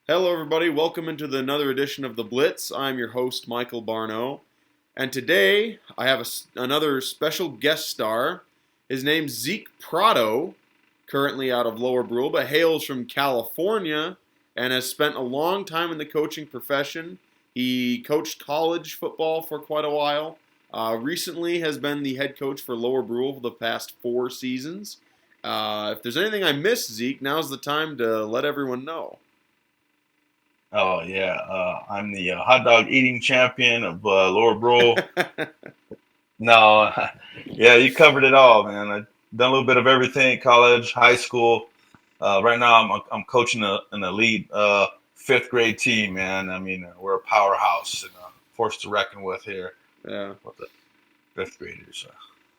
Hello, everybody. Welcome into another edition of the Blitz. I'm your host, Michael Barnaud. And today, I have another special guest star. His name's Zeke Prado, currently out of Lower Brule, but hails from California and has spent a long time in the coaching profession. He coached college football for quite a while. Recently has been the head coach for Lower Brule for the past 4 seasons. If there's anything I missed, Zeke, now's the time to let everyone know. Oh yeah, I'm the hot dog eating champion of Lower Brule. No, yeah, you covered it all, man. I've done a little bit of everything: college, high school. Right now, I'm coaching an elite fifth grade team, man. I mean, we're a powerhouse and a force to reckon with here Yeah. with the fifth graders.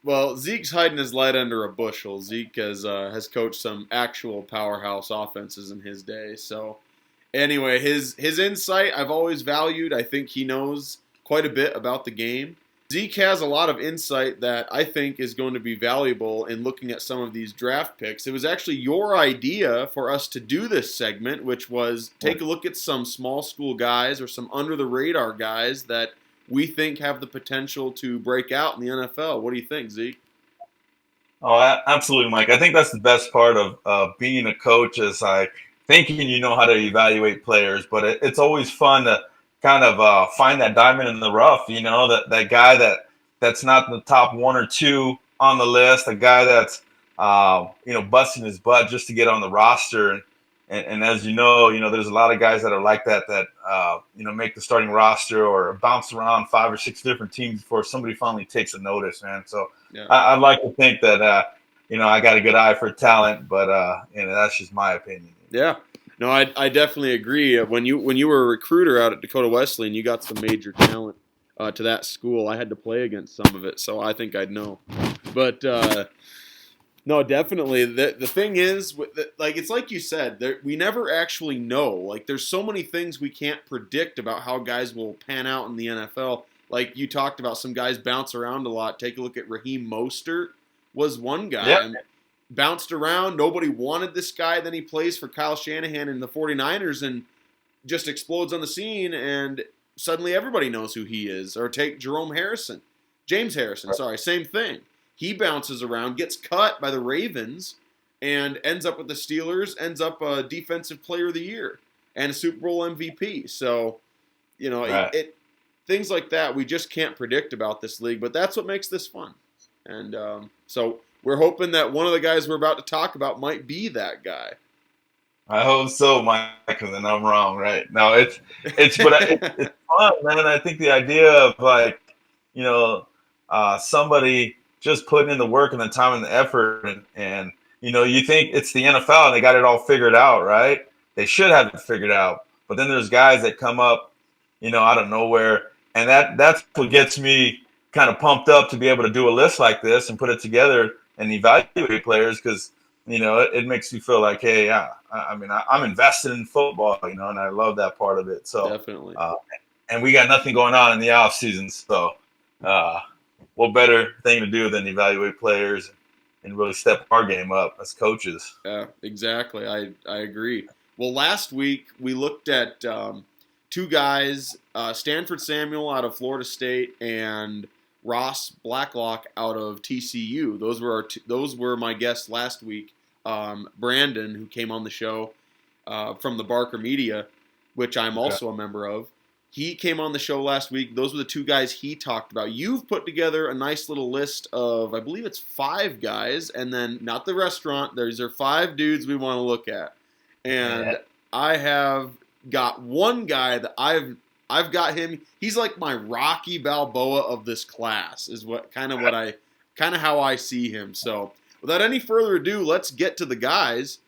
Well, Zeke's hiding his light under a bushel. Zeke has coached some actual powerhouse offenses in his day. So, anyway, his insight I've always valued. I think he knows quite a bit about the game. Zeke has a lot of insight that I think is going to be valuable in looking at some of these draft picks. It was actually your idea for us to do this segment, which was take a look at some small school guys or some under-the-radar guys that we think have the potential to break out in the NFL. What do you think, Zeke? Oh, absolutely, Mike. I think that's the best part of being a coach is like thinking you know how to evaluate players, but it's always fun to kind of find that diamond in the rough. You know, that guy that's not in the top 1 or 2 on the list, a guy that's busting his butt just to get on the roster. And as you know, there's a lot of guys that are like that make the starting roster or bounce around 5 or 6 different teams before somebody finally takes a notice, man. So Yeah. I'd like to think that I got a good eye for talent, but that's just my opinion. Yeah. No, I definitely agree. When you were a recruiter out at Dakota Wesleyan, you got some major talent to that school. I had to play against some of it, so I think I'd know. But no, definitely. The thing is, like it's like you said, we never actually know. Like there's so many things we can't predict about how guys will pan out in the NFL. Like you talked about, some guys bounce around a lot. Take a look at Raheem Mostert was one guy. Yep. Bounced around. Nobody wanted this guy. Then he plays for Kyle Shanahan in the 49ers and just explodes on the scene, and suddenly everybody knows who he is. Or take James Harrison, sorry, same thing. He bounces around, gets cut by the Ravens, and ends up with the Steelers, ends up a Defensive Player of the Year and a Super Bowl MVP. So, Right. things like that we just can't predict about this league, but that's what makes this fun. And so we're hoping that one of the guys we're about to talk about might be that guy. I hope so, Mike, and then I'm wrong, right? No, it's fun, man. I think the idea of somebody just putting in the work and the time and the effort, and you think it's the NFL and they got it all figured out, right? They should have it figured out, but then there's guys that come up, out of nowhere, and that's what gets me kind of pumped up to be able to do a list like this and put it together and evaluate players because it makes you feel like, hey, yeah, I'm invested in football, and I love that part of it. So Definitely. And we got nothing going on in the off season, so what better thing to do than evaluate players and really step our game up as coaches? Yeah, exactly. I agree. Well, last week we looked at 2 guys, Stanford Samuel out of Florida State and Ross Blacklock out of TCU. Those were my guests last week. Brandon, who came on the show from the Barker Media, which I'm also a member of. He came on the show last week. Those were the 2 guys he talked about. You've put together a nice little list of, I believe it's 5 guys, and then not the restaurant. These are 5 dudes we want to look at. And I have got one guy that I've got him. He's like my Rocky Balboa of this class, is how I see him. So without any further ado, let's get to the guys.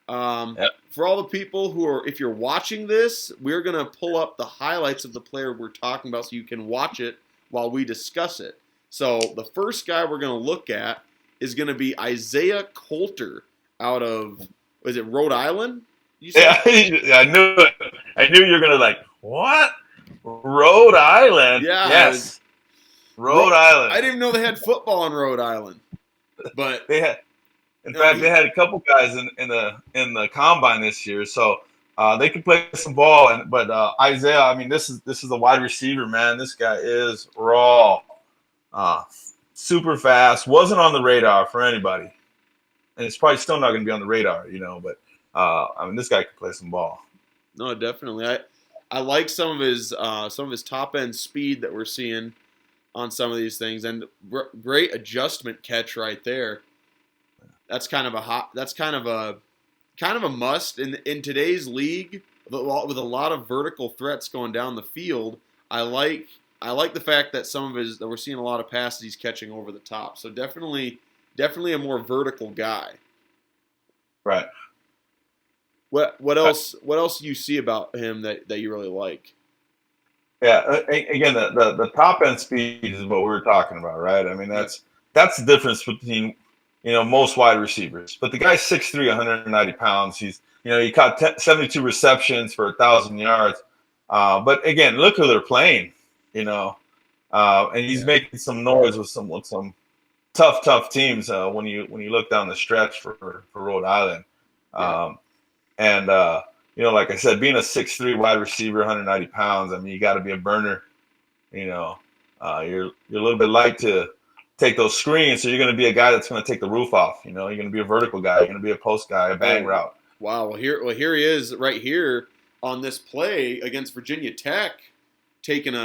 For all the people who are, if you're watching this, we're going to pull up the highlights of the player we're talking about so you can watch it while we discuss it. So the first guy we're going to look at is going to be Isaiah Coulter out of, is it Rhode Island? Yeah, I knew it. I knew you were going to like, what? Rhode Island? Yeah. Yes. Rhode Island. I didn't even know they had football in Rhode Island. But they had, in fact, they had a couple guys in the combine this year. So They can play some ball, but Isaiah, I mean, this is a wide receiver, man. This guy is raw, super fast. Wasn't on the radar for anybody, and it's probably still not going to be on the radar, But I mean, this guy can play some ball. No, definitely. I like some of his top end speed that we're seeing on some of these things, and great adjustment catch right there. That's kind of a must in today's league with a lot of vertical threats going down the field. I like the fact that that we're seeing a lot of passes he's catching over the top. So definitely a more vertical guy. Right. What else do you see about him that you really like? Yeah, again, the top end speed is what we were talking about, right? I mean, that's the difference between most wide receivers. But the guy's 6'3", 190 pounds. He caught 72 receptions for 1,000 yards. But again, look who they're playing. And he's making some noise with some tough teams when you look down the stretch for Rhode Island. Like I said, being a 6'3" wide receiver, 190 pounds, I mean, you got to be a burner. You're a little bit light to take those screens, so you're going to be a guy that's going to take the roof off. You're going to be a vertical guy. You're going to be a post guy, a bang route. Wow. Well, here he is right here on this play against Virginia Tech, taking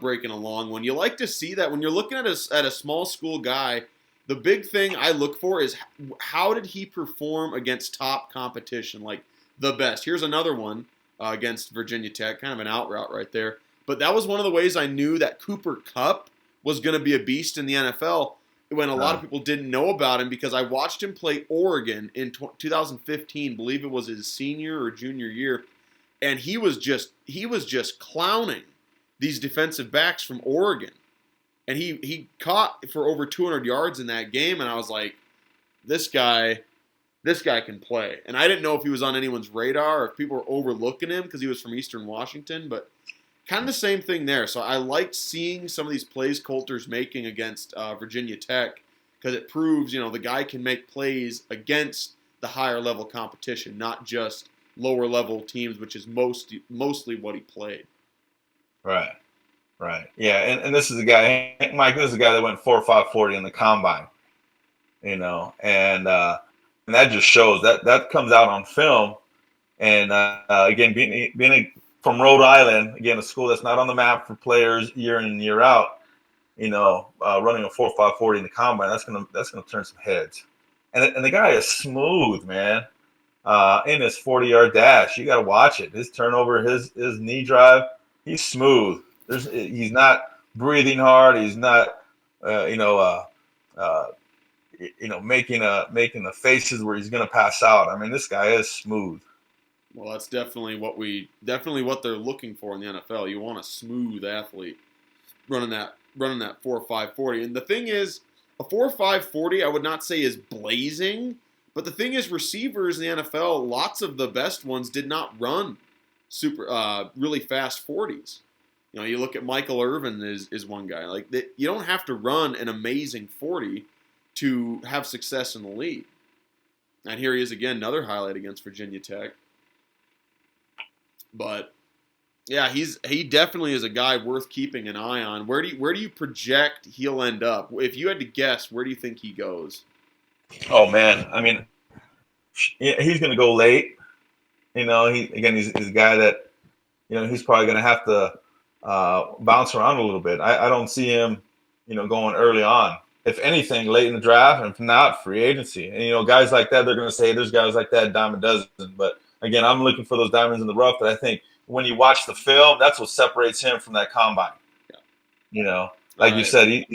breaking a long one. You like to see that when you're looking at a small school guy. The big thing I look for is how did he perform against top competition, like the best. Here's another one against Virginia Tech, kind of an out route right there. But that was one of the ways I knew that Cooper Kupp was going to be a beast in the NFL when a lot of people didn't know about him, because I watched him play Oregon in 2015, believe it was his senior or junior year, and he was just clowning these defensive backs from Oregon. And he caught for over 200 yards in that game, and I was like, this guy can play. And I didn't know if he was on anyone's radar or if people were overlooking him because he was from Eastern Washington, but kind of the same thing there. So I liked seeing some of these plays Coulter's making against Virginia Tech, because it proves, the guy can make plays against the higher level competition, not just lower level teams, which is mostly what he played. Right. Yeah, and this is a guy, Mike, this is a guy that went 4.5 40 in the combine, and that just shows that comes out on film. And again, being from Rhode Island, again, a school that's not on the map for players year in and year out, running a 4.5 40 in the combine, that's gonna turn some heads. And the guy is smooth, man. In his 40-yard dash, you got to watch it. His turnover, his knee drive, he's smooth. He's not breathing hard. He's not, making the faces where he's going to pass out. I mean, this guy is smooth. Well, that's definitely what they're looking for in the NFL. You want a smooth athlete running that 4.5 40. And the thing is, a 4.5 40, I would not say is blazing, but the thing is, receivers in the NFL, lots of the best ones did not run really fast 40s. You look at Michael Irvin is one guy. Like you don't have to run an amazing 40 to have success in the league. And here he is again, another highlight against Virginia Tech. But yeah, he definitely is a guy worth keeping an eye on. Where do you project he'll end up? If you had to guess, where do you think he goes? Oh man, I mean, he's going to go late. He's a guy that he's probably going to have to bounce around a little bit. I don't see him, going early on. If anything, late in the draft, and if not, free agency. And guys like that, they're going to say there's guys like that, dime a dozen. But again, I'm looking for those diamonds in the rough. But I think when you watch the film, that's what separates him from that combine. Yeah. You said,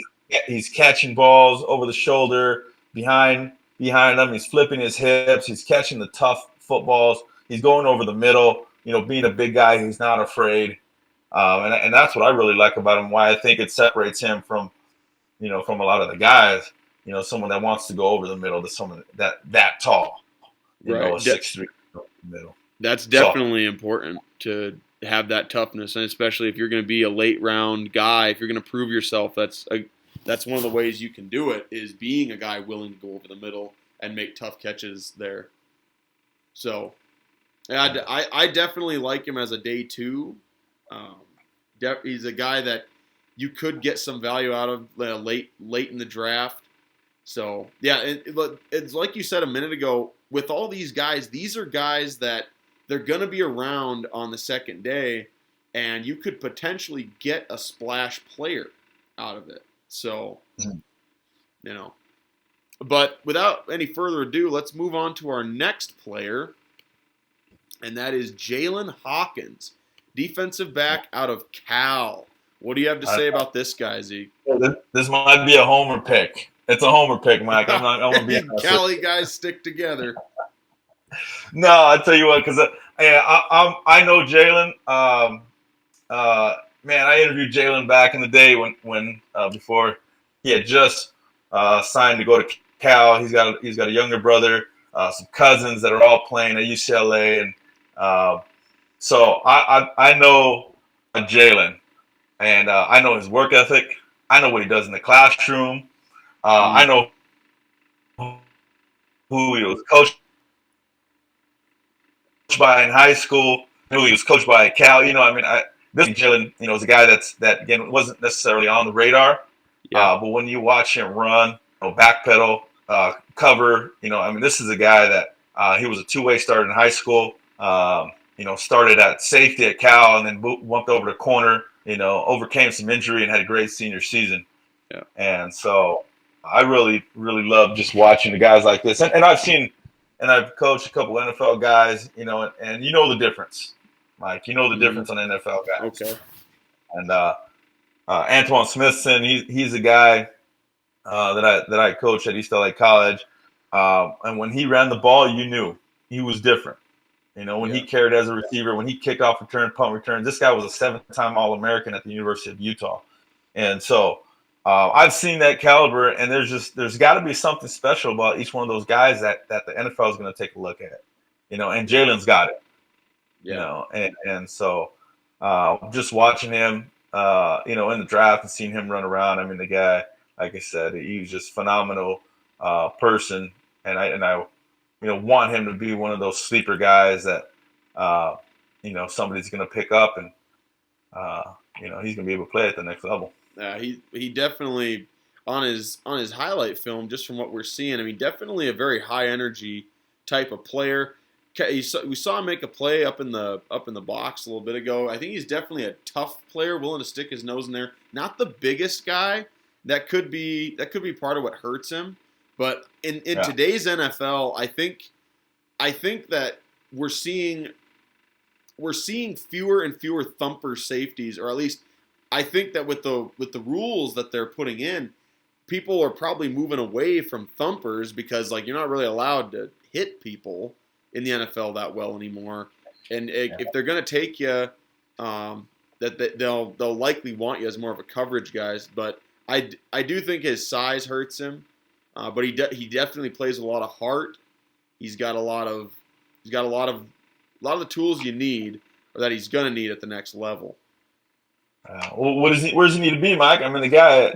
he's catching balls over the shoulder, behind him. He's flipping his hips. He's catching the tough footballs. He's going over the middle. Being a big guy, he's not afraid. And that's what I really like about him. Why I think it separates him from a lot of the guys. Someone that wants to go over the middle to someone that tall. Right. A 6'3" middle. That's definitely important to have that toughness, and especially if you're going to be a late round guy, if you're going to prove yourself, that's one of the ways you can do it, is being a guy willing to go over the middle and make tough catches there. So, Yeah, I definitely like him as a day two. Um, he's a guy that you could get some value out of late in the draft. So yeah, it's like you said a minute ago. With all these guys, these are guys that they're going to be around on the second day, and you could potentially get a splash player out of it. So, you know. But without any further ado, let's move on to our next player, and that is Jaylinn Hawkins, defensive back out of Cal. What do you have to say about this guy, Zeke? This might be a homer pick. It's a homer pick, Mike. I'm gonna be Cali guys stick together. No, I tell you what, because I know Jaylinn. Man, I interviewed Jaylinn back in the day when before he had just signed to go to Cal. He's got a younger brother, some cousins that are all playing at UCLA, and so I know Jaylinn, and I know his work ethic. I know what he does in the classroom. I know who he was coached by in high school, who he was coached by at Cal. This Jaylinn, is a guy that again wasn't necessarily on the radar. Yeah. But when you watch him run, backpedal, cover, this is a guy that he was a two-way starter in high school. Started at safety at Cal and then bumped over to corner. Overcame some injury and had a great senior season. Yeah. And so I really, really love just watching the guys like this. And I've coached a couple NFL guys, and you know the difference, Mike. You know the difference on NFL guys. Okay. And Antoine Smithson, he's a guy that I coached at East LA College. And when he ran the ball, you knew he was different. When he carried as a receiver, when he kicked off return, punt return, this guy was a 7-time All-American at the University of Utah. And so I've seen that caliber, and there's got to be something special about each one of those guys that the NFL is going to take a look at. And Jaylen's got it. Yeah. And so just watching him, in the draft and seeing him run around. I mean, the guy, like I said, he was just phenomenal person, and I want him to be one of those sleeper guys that somebody's going to pick up, and he's going to be able to play at the next level. Yeah, he definitely on his highlight film, just from what we're seeing. I mean, definitely a very high energy type of player. We saw him make a play up in the box a little bit ago. I think he's definitely a tough player, willing to stick his nose in there. Not the biggest guy. That could be part of what hurts him. But in today's NFL, I think that we're seeing fewer and fewer thumper safeties, or at least I think that with the rules that they're putting in, people are probably moving away from thumpers because you're not really allowed to hit people in the NFL that well anymore. And if they're going to take you, that they'll likely want you as more of a coverage guys. But I do think his size hurts him. But he definitely plays with a lot of heart. He's got a lot of the tools you need, or that he's going to need at the next level. Where does he need to be, Mike? I mean, the guy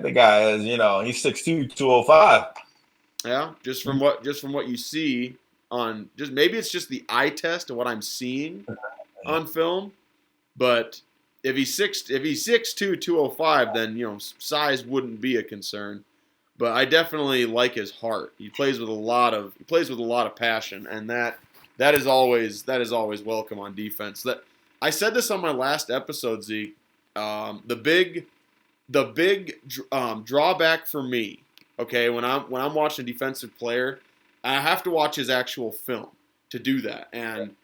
is, he's 6'2", 205. Yeah, just from what you see on maybe it's just the eye test of what I'm seeing on film, but if he's 6'2", 205, then size wouldn't be a concern. But I definitely like his heart. He plays with a lot of passion, and that is always welcome on defense. That I said this on my last episode, Zeke. The big drawback for me, okay, when I'm watching a defensive player, I have to watch his actual film to do that. And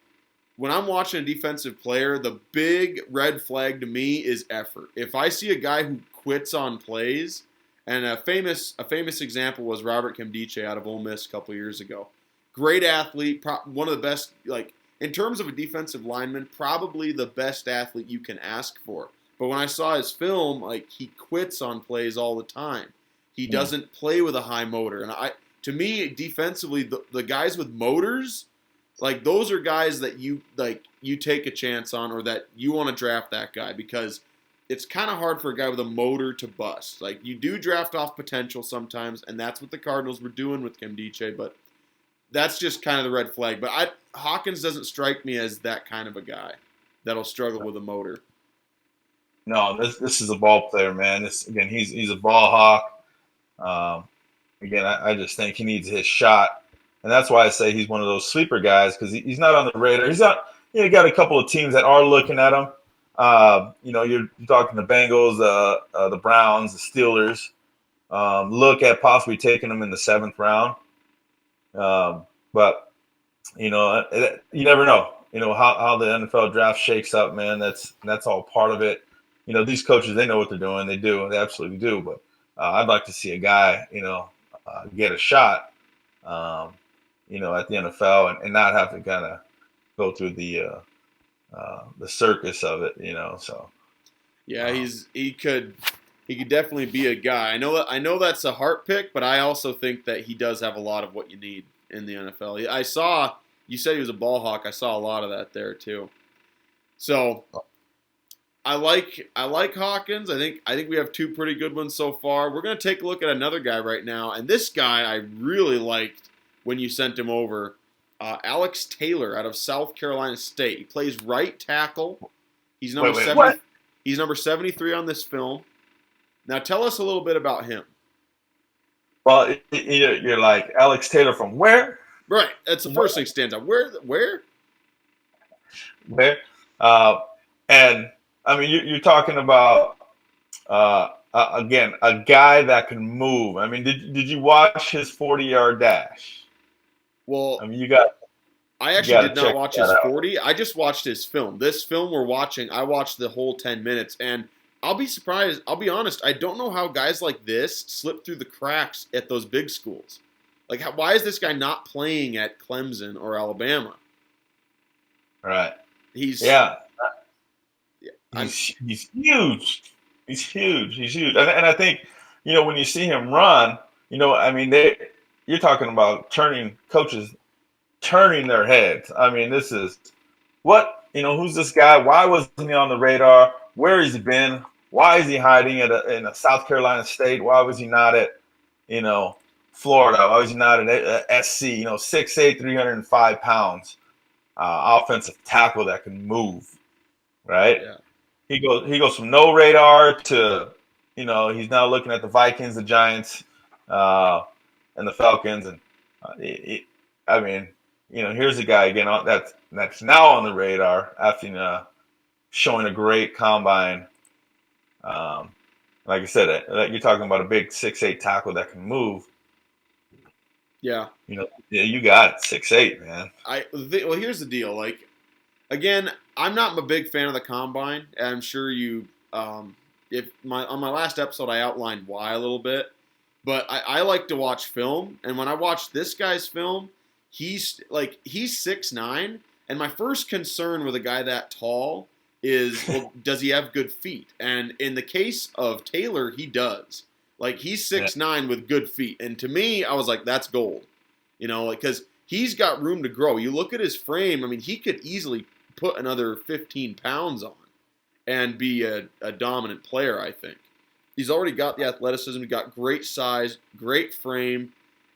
when I'm watching a defensive player, the big red flag to me is effort. If I see a guy who quits on plays, and a famous example was Robert Nkemdiche out of Ole Miss a couple years ago. Great athlete, one of the best, in terms of a defensive lineman, probably the best athlete you can ask for. But when I saw his film, he quits on plays all the time. He doesn't play with a high motor. And to me, defensively, the guys with motors, those are guys that you take a chance on, or that you want to draft that guy, because it's kind of hard for a guy with a motor to bust. You do draft off potential sometimes, and that's what the Cardinals were doing with Nkemdiche. But that's just kind of the red flag. But Hawkins doesn't strike me as that kind of a guy that'll struggle with a motor. No, this is a ball player, man. Again, he's a ball hawk. Again, I just think he needs his shot, and that's why I say he's one of those sleeper guys because he's not on the radar. He's not. You got a couple of teams that are looking at him. You're talking the Bengals, the Browns, the Steelers. Look at possibly taking him in the 7th round. But you never know. How the NFL draft shakes up, man. That's all part of it. These coaches, they know what they're doing. They do. They absolutely do. But I'd like to see a guy, get a shot, at the NFL and not have to kind of go through the circus of it, So yeah, he could definitely be a guy. I know that's a heart pick, but I also think that he does have a lot of what you need in the NFL. I saw you said he was a ball hawk. I saw a lot of that there too. So I like Hawkins. I think we have 2 pretty good ones so far. We're going to take a look at another guy right now, and this guy I really liked when you sent him over. Alex Taylor out of South Carolina State. He plays right tackle. He's number 70. He's number 73 on this film. Now tell us a little bit about him. Well, you're like Alex Taylor from where? Right. That's the first thing stands out. Where? Where? And I mean, you're talking about again a guy that can move. I mean, did you watch his 40-yard dash? Well, I mean, I actually did not watch his 40. I just watched his film. This film we're watching, I watched the whole 10 minutes, and I'll be surprised. I'll be honest. I don't know how guys like this slip through the cracks at those big schools. Like, why is this guy not playing at Clemson or Alabama? Right. He's huge. He's huge. And I think, when you see him run, I mean, you're talking about coaches turning their heads. I mean, this is who's this guy? Why wasn't he on the radar? Where has he been? Why is he hiding in a South Carolina State? Why was he not at, Florida? Why was he not at SC? 6'8", 305 pounds, offensive tackle that can move, right? Yeah. He goes from no radar to, he's now looking at the Vikings, the Giants, and the Falcons, and I mean, here's a guy again that's now on the radar after showing a great combine. Like I said, you're talking about a big 6'8" tackle that can move. Yeah. You got it, 6'8", man. Well, here's the deal. Like, again, I'm not a big fan of the combine. I'm sure you, on my last episode, I outlined why a little bit. But I like to watch film, and when I watch this guy's film, he's 6'9", and my first concern with a guy that tall is, well, does he have good feet? And in the case of Taylor, he does. Like, he's 6'9" with good feet, and to me, I was like, that's gold. Because he's got room to grow. You look at his frame, I mean, he could easily put another 15 pounds on and be a dominant player, I think. He's already got the athleticism. He's got great size, great frame.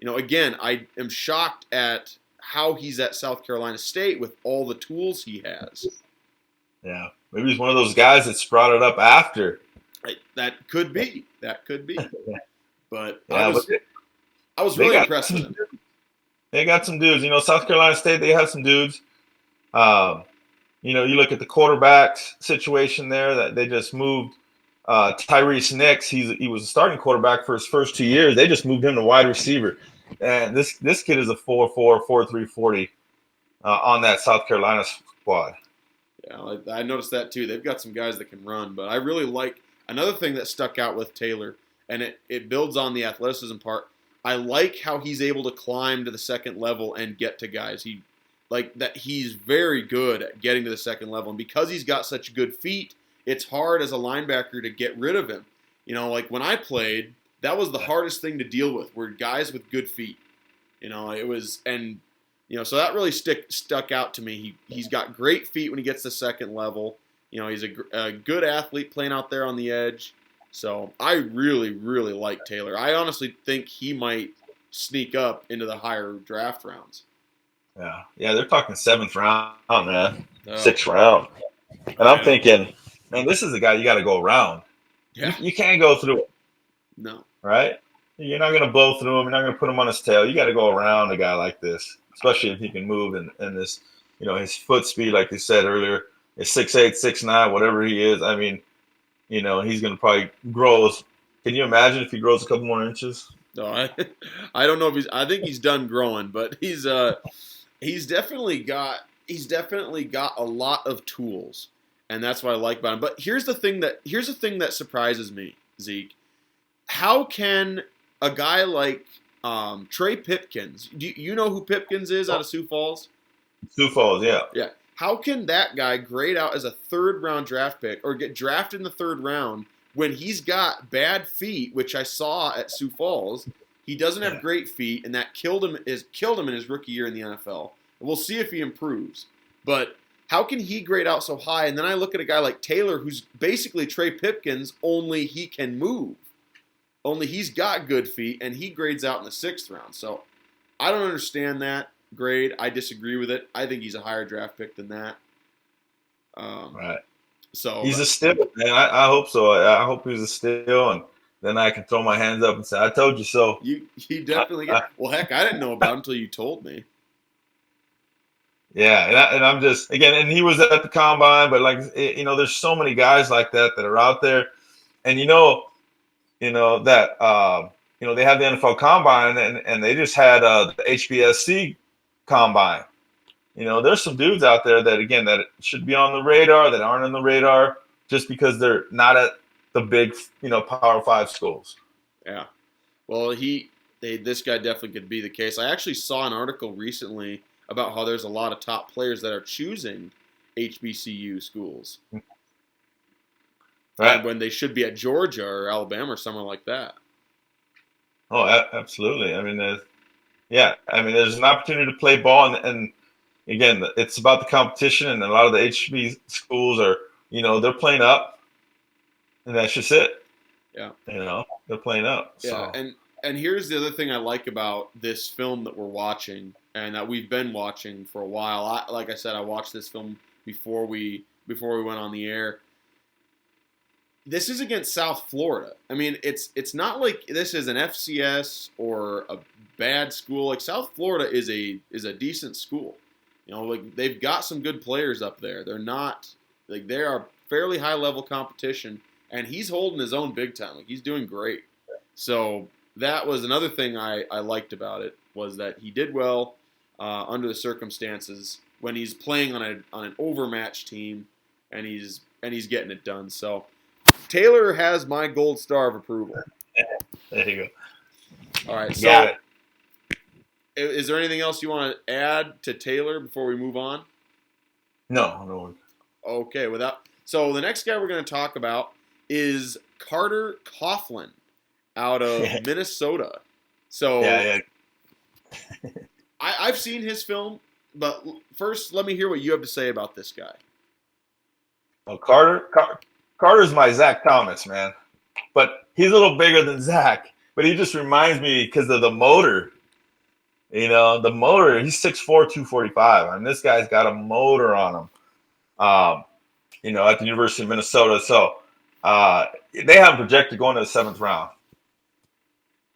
Again, I am shocked at how he's at South Carolina State with all the tools he has. Yeah, maybe he's one of those guys that sprouted up after. That could be. But yeah, I was really impressed with him. They got some dudes. South Carolina State, they have some dudes. You look at the quarterbacks situation there that they just moved. Tyrese Nix, he was a starting quarterback for his first 2 years. They just moved him to wide receiver, and this kid is a 4.4, 4.3 40 on that South Carolina squad. Yeah, I noticed that too. They've got some guys that can run, but I really like another thing that stuck out with Taylor, and it builds on the athleticism part. I like how he's able to climb to the second level and get to guys. He's very good at getting to the second level, and because he's got such good feet, it's hard as a linebacker to get rid of him. Like when I played, that was the hardest thing to deal with, were guys with good feet. It was, and so that really stuck out to me. He's got great feet when he gets to second level. He's a good athlete playing out there on the edge. So I really, really like Taylor. I honestly think he might sneak up into the higher draft rounds. Yeah. They're talking 7th round, man, Oh, 6th round, and I'm thinking, man, this is the guy you got to go around. yeah. You can't go through it, No. right? You're not going to blow through him. You're not going to put him on his tail. You got to go around a guy like this, especially if he can move and this, his foot speed, like you said earlier, is 6'8", 6'9", whatever he is. I mean, he's going to probably grow. Can you imagine if he grows a couple more inches? No, I don't know if I think he's done growing, but he's definitely got a lot of tools, and that's what I like about him. But here's the thing that surprises me, Zeke. How can a guy like Trey Pipkins? Do you know who Pipkins is out of Sioux Falls? Sioux Falls, yeah. Yeah. How can that guy grade out as a 3rd round draft pick or get drafted in the 3rd round when he's got bad feet, which I saw at Sioux Falls? He doesn't have great feet, and that killed him in his rookie year in the NFL. And we'll see if he improves. But how can he grade out so high? And then I look at a guy like Taylor, who's basically Trey Pipkins, only he can move. Only he's got good feet, and he grades out in the 6th round. So I don't understand that grade. I disagree with it. I think he's a higher draft pick than that. Right. So he's a steal, man. I hope so. I hope he's a steal, and then I can throw my hands up and say, "I told you so." You definitely get. Well, heck, I didn't know about him until you told me. Yeah, and I'm just and he was at the combine, but there's so many guys like that are out there, and that they have the NFL combine, and they just had the HBSC combine. There's some dudes out there that should be on the radar that aren't on the radar just because they're not at the big, Power 5 schools. Yeah. Well, this guy definitely could be the case. I actually saw an article recently about how there's a lot of top players that are choosing HBCU schools. Right. When they should be at Georgia or Alabama or somewhere like that. Oh, absolutely. I mean, there's an opportunity to play ball, and again, it's about the competition, and a lot of the HB schools are, they're playing up, and that's just it. Yeah. They're playing up. Yeah, so. And here's the other thing I like about this film that we're watching and that we've been watching for a while. Like I said, I watched this film before we went on the air. This is against South Florida. I mean, it's not like this is an FCS or a bad school. Like South Florida is a decent school. They've got some good players up there. They're not they are fairly high level competition, and he's holding his own big time. He's doing great. So that was another thing I liked about it, was that he did well under the circumstances when he's playing on an overmatched team, and he's getting it done. So Taylor has my gold star of approval. There you go. All right. So is there anything else you want to add to Taylor before we move on? No. Okay. So the next guy we're going to talk about is Carter Coughlin out of Minnesota. So I've seen his film, but first let me hear what you have to say about this guy. Well, Carter's my Zach Thomas, man. But he's a little bigger than Zach. But he just reminds me because of the motor. The motor, he's 6'4", 245. And this guy's got a motor on him, at the University of Minnesota. So they have him projected going to the 7th round.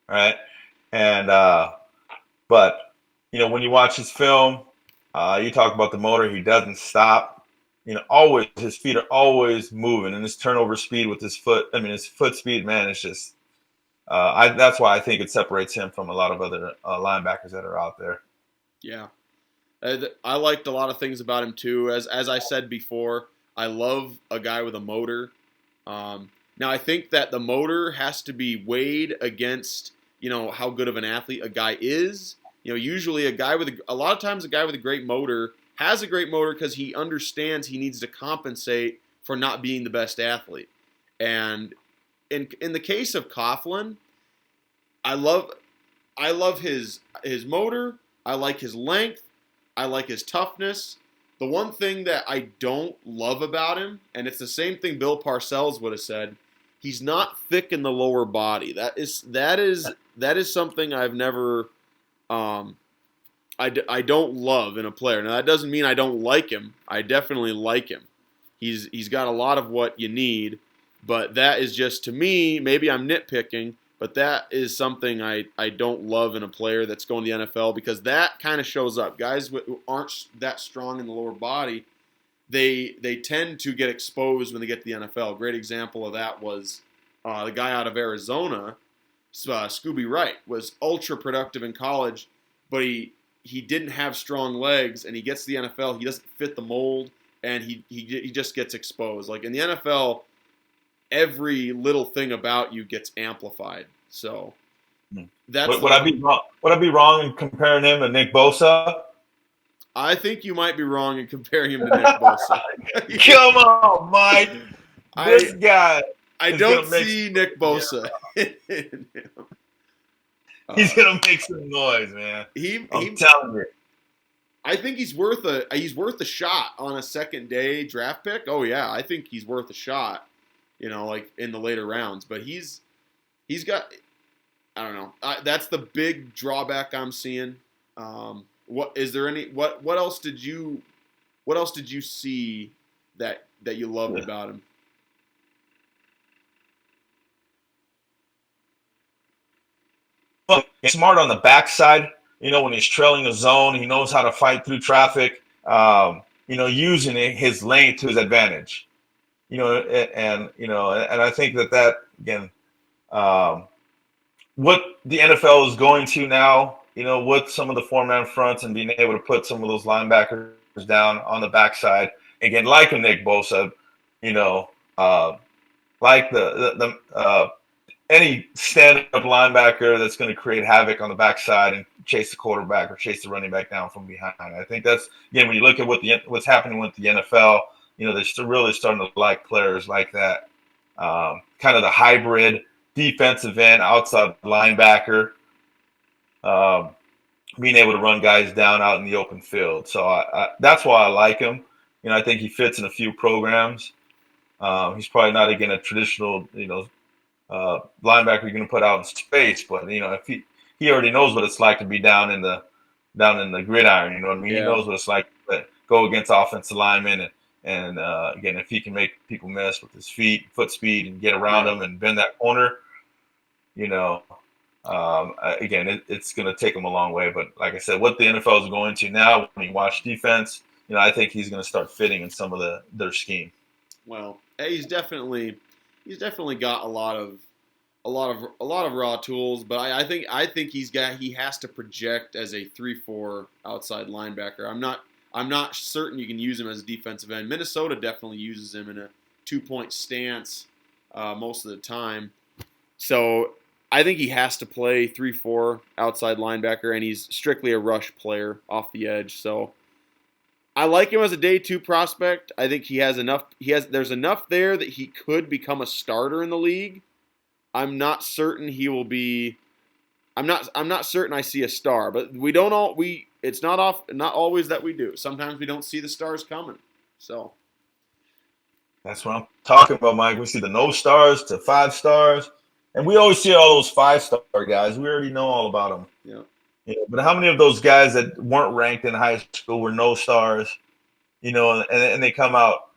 Right? And but when you watch his film, you talk about the motor, he doesn't stop. Always his feet are always moving, and his turnover speed with his foot. I mean, his foot speed, man, it's just. That's why I think it separates him from a lot of other linebackers that are out there. Yeah, I liked a lot of things about him too. As I said before, I love a guy with a motor. Now I think that the motor has to be weighed against how good of an athlete a guy is. Usually a lot of times a guy with a great motor has a great motor because he understands he needs to compensate for not being the best athlete. And in the case of Coughlin, I love his motor. I like his length. I like his toughness. The one thing that I don't love about him, and it's the same thing Bill Parcells would have said, he's not thick in the lower body. That is something I've never I don't love in a player. Now that doesn't mean I don't like him. I definitely like him. He's got a lot of what you need, but that is just, to me, maybe I'm nitpicking, but that is something I don't love in a player that's going to the NFL, because that kind of shows up. Guys who aren't that strong in the lower body, they tend to get exposed when they get to the NFL. A great example of that was the guy out of Arizona, Scooby Wright, was ultra productive in college, but he didn't have strong legs, and he gets to the NFL, he doesn't fit the mold, and he just gets exposed. Like in the NFL, every little thing about you gets amplified. So that's would I be wrong? Would I be wrong in comparing him to Nick Bosa? I think you might be wrong in comparing him to Nick Bosa. Come on, Mike. This guy. I don't see Nick Bosa in him. He's gonna make some noise, man. I'm telling you. I think he's worth a shot on a second day draft pick. Oh yeah, I think he's worth a shot. Like in the later rounds. But he's got, I don't know. That's the big drawback I'm seeing. What else did you see that you loved about him? He's smart on the backside. When he's trailing the zone, he knows how to fight through traffic. Using his length to his advantage. And I think that again, what the NFL is going to now, with some of the 4-man fronts and being able to put some of those linebackers down on the backside, again, like a Nick Bosa, like the any stand-up linebacker that's going to create havoc on the backside and chase the quarterback or chase the running back down from behind. I think that's, again, when you look at what's happening with the NFL, they're still really starting to like players like that. Kind of the hybrid defensive end, outside linebacker, being able to run guys down out in the open field. So that's why I like him. I think he fits in a few programs. He's probably not, again, a traditional, linebacker you're going to put out in space, but if he already knows what it's like to be down in the gridiron. You know what I mean? Yeah. He knows what it's like to go against offensive linemen, and again, if he can make people miss with his foot speed, and get around them and bend that corner, again, it's going to take him a long way. But like I said, what the NFL is going to now, when you watch defense, I think he's going to start fitting in some of their scheme. Well, he's definitely got a lot of raw tools, but I think he has to project as a 3-4 outside linebacker. I'm not certain you can use him as a defensive end. Minnesota definitely uses him in a 2-point stance most of the time. So I think he has to play 3-4 outside linebacker, and he's strictly a rush player off the edge. So I like him as a day 2 prospect. I think there's enough there that he could become a starter in the league. I'm not certain he will be. I'm not certain I see a star, but it's not always that we do. Sometimes we don't see the stars coming. So that's what I'm talking about, Mike. We see the no stars to 5 stars, and we always see all those 5-star guys. We already know all about them. Yeah. But how many of those guys that weren't ranked in high school were no stars, and they come out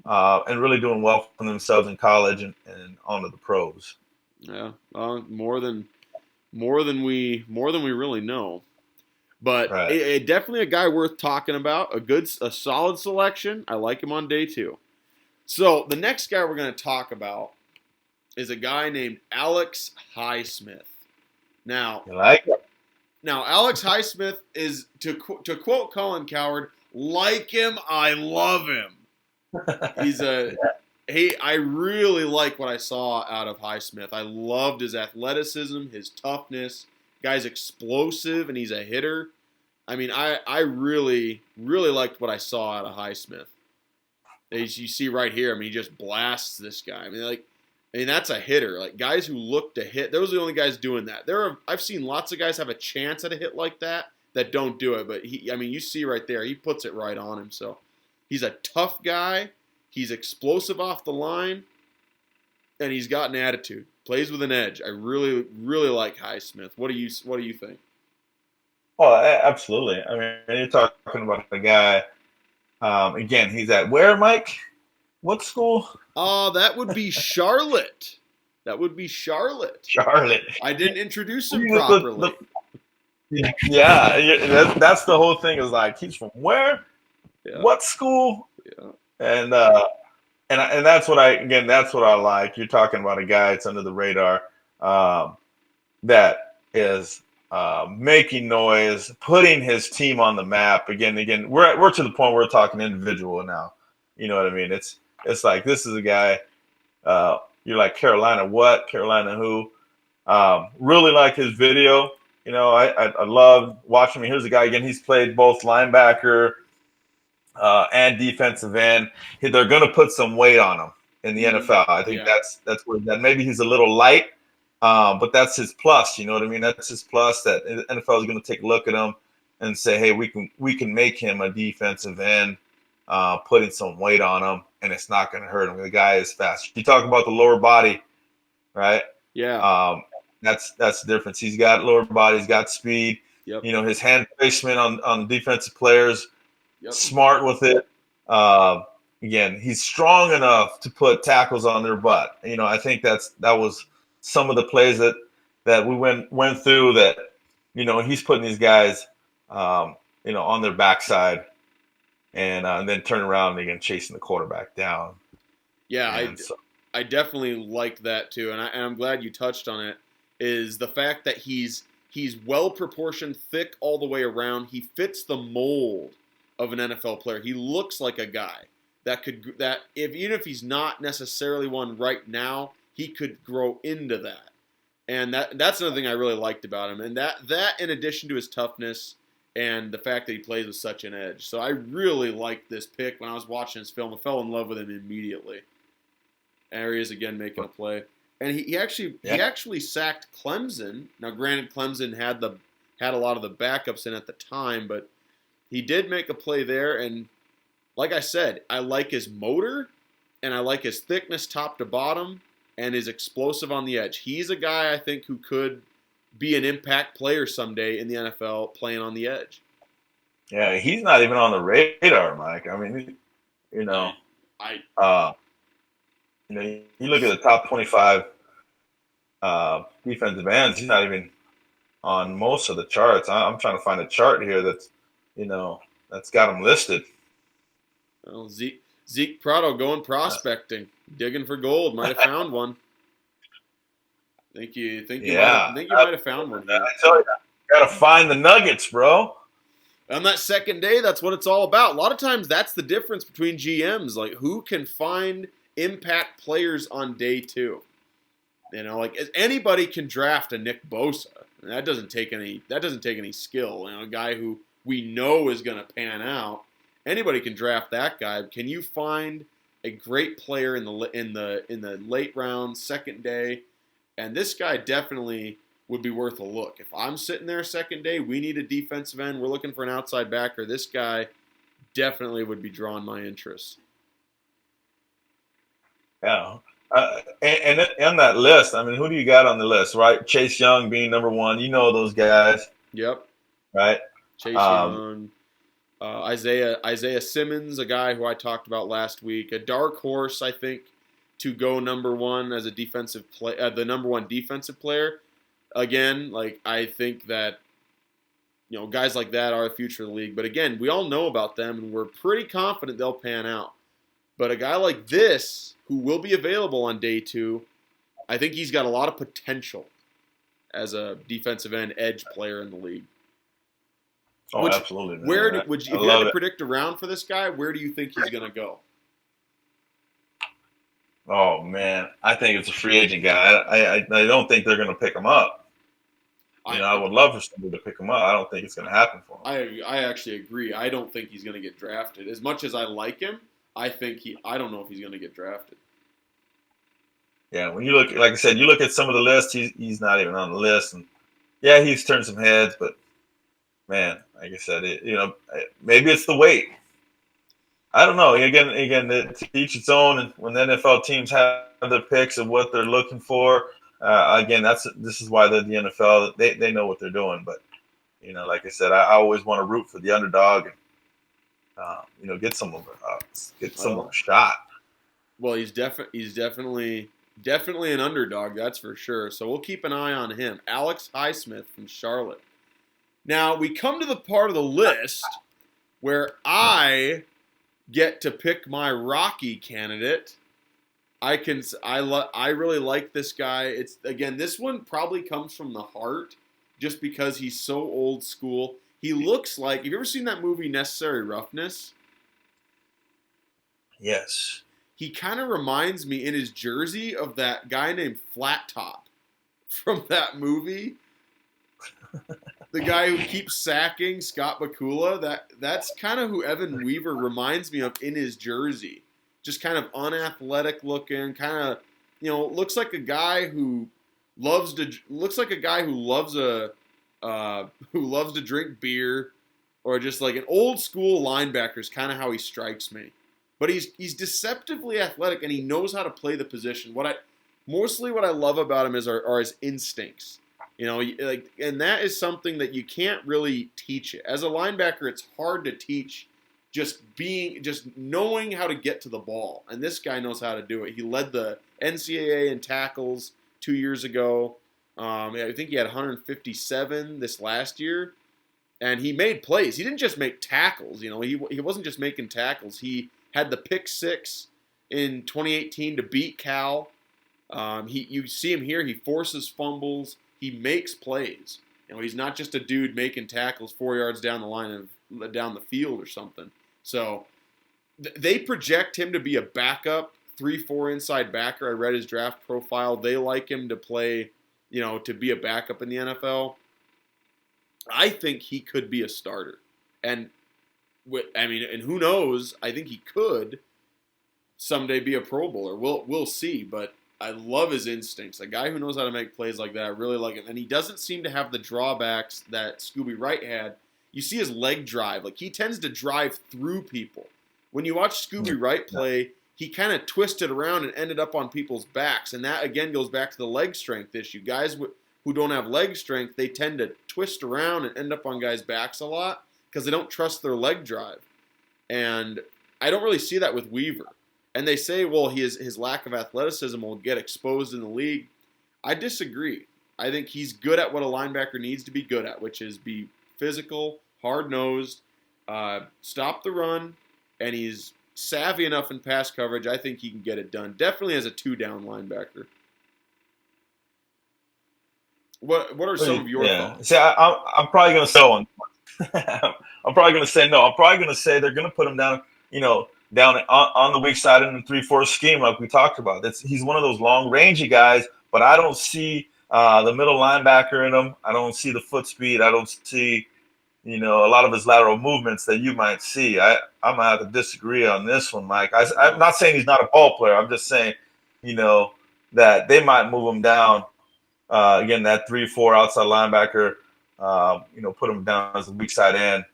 and really doing well for themselves in college and onto the pros? Yeah, more than we really know. But right. Definitely a guy worth talking about. A solid selection. I like him on day 2. So the next guy we're going to talk about is a guy named Alex Highsmith. Now, you like it? Now, Alex Highsmith is, to quote Colin Cowherd, like him, I love him. I really like what I saw out of Highsmith. I loved his athleticism, his toughness. Guy's explosive, and he's a hitter. I mean, I really, really liked what I saw out of Highsmith. As you see right here, I mean, he just blasts this guy. I mean, that's a hitter. Like, guys who look to hit, those are the only guys doing that. I've seen lots of guys have a chance at a hit like that don't do it. But you see right there, he puts it right on him. So he's a tough guy. He's explosive off the line, and he's got an attitude. Plays with an edge. I really, really like Highsmith. What do you think? Oh, absolutely. I mean, you're talking about a guy. Again, he's at where, Mike? What school? That would be Charlotte. That would be Charlotte. Charlotte. I didn't introduce him The, properly. yeah, that's the whole thing. Is like he's from where? Yeah. What school? Yeah. And that's what I like. You're talking about a guy that's under the radar, that is making noise, putting his team on the map. Again, we're to the point where we're talking individual now. You know what I mean? It's like this is a guy. You're like Carolina, what? Carolina, who? Really like his video. You know, I love watching him. Here's a guy again. He's played both linebacker and defensive end. They're going to put some weight on him in the NFL. I think that's where that maybe he's a little light, but that's his plus. You know what I mean? That's his plus. That the NFL is going to take a look at him and say, hey, we can make him a defensive end, putting some weight on him, and it's not going to hurt him. The guy is fast. You talk about the lower body, right? Yeah. That's the difference. He's got lower body. He's got speed. Yep. You know, his hand placement on defensive players. Yep. Smart with it. Again, he's strong enough to put tackles on their butt. You know, I think that was some of the plays that we went through that, you know, he's putting these guys, you know, on their backside and then turn around and again chasing the quarterback down. Yeah, I definitely like that too, and I'm glad you touched on it. Is the fact that he's well proportioned, thick all the way around. He fits the mold of an NFL player. He looks like a guy that even if he's not necessarily one right now, he could grow into that. And that's another thing I really liked about him. And that in addition to his toughness and the fact that he plays with such an edge. So I really liked this pick when I was watching his film. I fell in love with him immediately. And here he is again making a play. And he actually sacked Clemson. Now granted Clemson had a lot of the backups in at the time, but he did make a play there, and like I said, I like his motor, and I like his thickness top to bottom, and his explosive on the edge. He's a guy I think who could be an impact player someday in the NFL playing on the edge. Yeah, he's not even on the radar, Mike. I mean, you know, you know, you look at the top 25 defensive ends. He's not even on most of the charts. I'm trying to find a chart here that's, you know, that's got him listed. Well, Zeke Prado going prospecting, digging for gold. Might have found one. Think you might have found one here. I tell you, gotta find the nuggets, bro. On that second day, that's what it's all about. A lot of times, that's the difference between GMs. Like, who can find impact players on day two? You know, like anybody can draft a Nick Bosa. And that doesn't take any skill. You know, a guy who we know is going to pan out. Anybody can draft that guy. Can you find a great player in the late round, second day? And this guy definitely would be worth a look. If I'm sitting there second day, we need a defensive end. We're looking for an outside backer. This guy definitely would be drawing my interest. Yeah. And on that list, I mean, who do you got on the list, right? Chase Young being number one. You know those guys. Yep. Right? Chase Young. Isaiah Simmons, a guy who I talked about last week. A dark horse, I think, to go number one as a defensive play, the number one defensive player. Again, like I think that, you know, guys like that are the future of the league. But again, we all know about them, and we're pretty confident they'll pan out. But a guy like this, who will be available on day two, I think he's got a lot of potential as a defensive end edge player in the league. Oh, absolutely. Man. If you had to predict a round for this guy, where do you think he's going to go? Oh man, I think it's a free agent guy. I don't think they're going to pick him up. I would love for somebody to pick him up. I don't think it's going to happen for him. I actually agree. I don't think he's going to get drafted. As much as I like him, I don't know if he's going to get drafted. Yeah, when you look, like I said, you look at some of the lists, he's not even on the list, and yeah, he's turned some heads, but man, like I said, maybe it's the weight. I don't know. Again, to each its own. And when the NFL teams have their picks of what they're looking for, again, this is why they're the NFL. They know what they're doing. But Like I said, I always want to root for the underdog and get some of a shot. Well, he's definitely an underdog, that's for sure. So we'll keep an eye on him. Alex Highsmith from Charlotte. Now we come to the part of the list where I get to pick my Rocky candidate. I really like this guy. This one probably comes from the heart, just because he's so old school. He looks like, have you ever seen that movie Necessary Roughness? Yes. He kind of reminds me in his jersey of that guy named Flat Top from that movie. The guy who keeps sacking Scott Bakula. That's kind of who Evan Weaver reminds me of in his jersey. Just kind of unathletic looking, kind of, looks like a guy who loves to drink beer, or just like an old school linebacker is kind of how he strikes me. But he's deceptively athletic, and he knows how to play the position. What I love about him are his instincts. And that is something that you can't really teach it. As a linebacker, it's hard to teach just knowing how to get to the ball. And this guy knows how to do it. He led the NCAA in tackles 2 years ago. I think he had 157 this last year. And he made plays. He didn't just make tackles. He wasn't just making tackles. He had the pick six in 2018 to beat Cal. You see him here. He forces fumbles. He makes plays. He's not just a dude making tackles 4 yards down the field or something. So they project him to be a backup 3-4 inside backer. I read his draft profile. They like him to play, to be a backup in the NFL. I think he could be a starter. And who knows? I think he could someday be a Pro Bowler. We'll see, but I love his instincts. A guy who knows how to make plays like that, I really like him. And he doesn't seem to have the drawbacks that Scooby Wright had. You see his leg drive. Like, he tends to drive through people. When you watch Scooby Wright play, he kind of twisted around and ended up on people's backs. And that, again, goes back to the leg strength issue. Guys who don't have leg strength, they tend to twist around and end up on guys' backs a lot because they don't trust their leg drive. And I don't really see that with Weaver. And they say, well, his lack of athleticism will get exposed in the league. I disagree. I think he's good at what a linebacker needs to be good at, which is be physical, hard-nosed, stop the run, and he's savvy enough in pass coverage. I think he can get it done. Definitely as a two-down linebacker. What are some of your thoughts? See, I'm probably going to say one. I'm probably going to say no. I'm probably going to say they're going to put him down, down on the weak side in the 3-4 scheme like we talked about. He's one of those long, rangy guys, but I don't see the middle linebacker in him. I don't see the foot speed. I don't see, a lot of his lateral movements that you might see. I'm going to have to disagree on this one, Mike. I'm not saying he's not a ball player. I'm just saying, that they might move him down. Again, that 3-4 outside linebacker, put him down as a weak side end.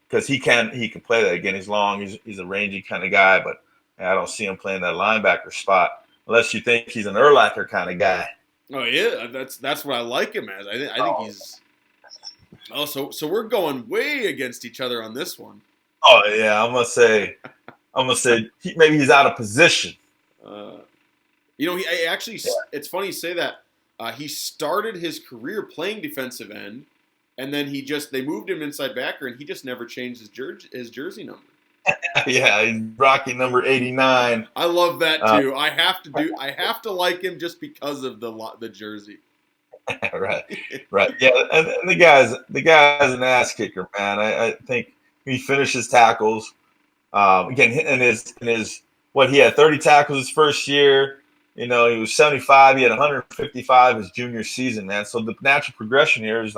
Because he can play that. Again, he's long. He's a rangy kind of guy, but I don't see him playing that linebacker spot unless you think he's an Urlacher kind of guy. Oh yeah, that's what I like him as. I think he's. Oh, so we're going way against each other on this one. Oh yeah, I'm gonna say maybe he's out of position. He actually. It's funny you say that. He started his career playing defensive end. And then they moved him inside backer, and he just never changed his jersey number. Yeah, he's Rocky number 89. I love that too. I have to like him just because of the jersey. Right. Yeah, and the guy's an ass kicker, man. I think he finishes tackles. Again, in his he had 30 tackles his first year. He was 75. He had 155 his junior season, man. So the natural progression here is